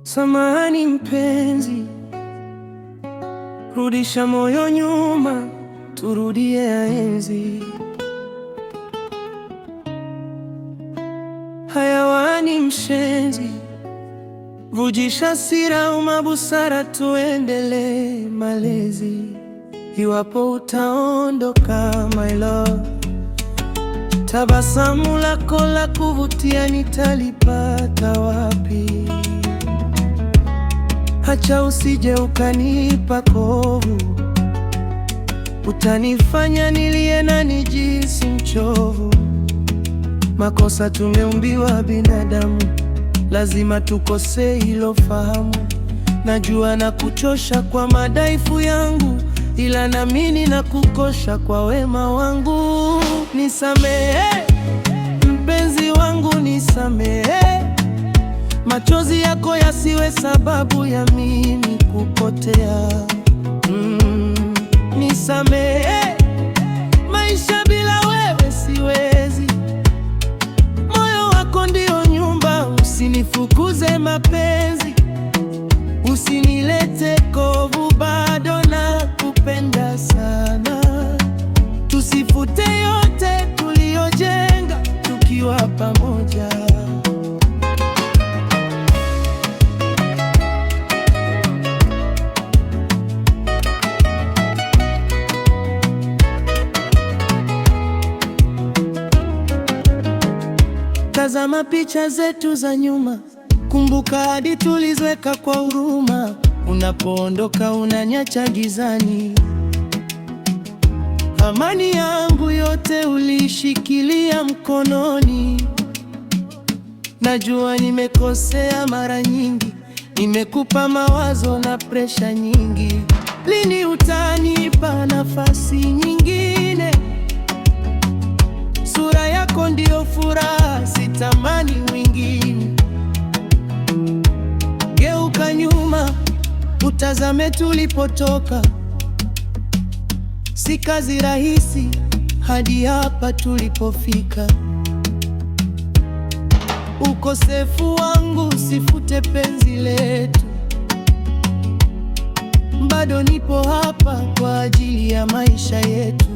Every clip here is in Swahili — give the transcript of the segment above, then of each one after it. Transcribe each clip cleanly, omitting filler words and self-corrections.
Samahani mpenzi, rudisha moyo nyuma, turudie enzi. Hayawani mshenzi, vujisha hasira, umabusara, tuendelee malezi. Iwapo utaondoka my love, tabasamu lako la kuvutia nitalipata wapi? Acha usije ukanipa kovu, utanifanya nilie na nijisi mchovu. Makosa tumeumbiwa binadamu, lazima tukosee, hilo fahamu. Najua na kuchosha kwa madhaifu yangu, ila naamini na kukosha kwa wema wangu. Nisamehe mpenzi wangu, nisamehe. Machozi yako yasiwe sababu ya mimi kupotea. Nisamehe, maisha bila wewe siwezi. Moyo wako ndio nyumba, usinifukuze mapenzi, usinilete kovu, bado nakupenda sana. Tusifute yote tuliyojenga tukiwa pamoja. Tazama picha zetu za nyuma, kumbuka hadi tulizoweka kwa huruma. Unapoondoka unaniacha gizani, amani yangu yote ulishikilia mkononi. Najua nimekosea mara nyingi, nimekupa mawazo na presha nyingi. Lini utanipa nafasi nyingine? Sura yako ndio furaha, sitamani mwingine. Geuka nyuma, utazame tulipotoka. Si kazi rahisi hadi hapa tulipofika. Ukosefu wangu sifute penzi letu, bado nipo hapa kwa ajili ya maisha yetu.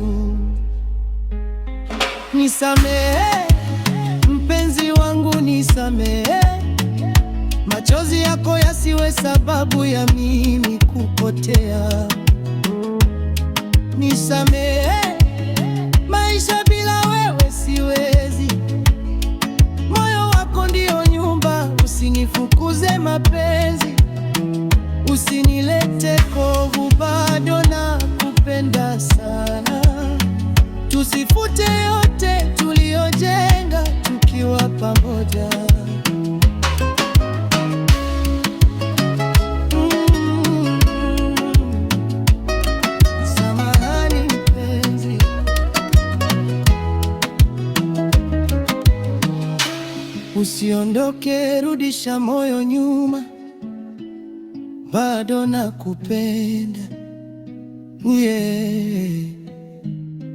Nisamehe mpenzi wangu, nisamehe. Machozi yako yasiwe sababu ya mimi kupotea. Nisamehe, maisha bila wewe siwezi. Moyo wako ndio nyumba, usinifukuze mapenzi, usinilete kovu, bado nakupenda sana. Tusifute yote tuliyojenga tukiwa pamoja. Samahani mpenzi, usiondoke, rudisha moyo nyuma, bado nakupenda,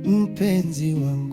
mpenzi wangu.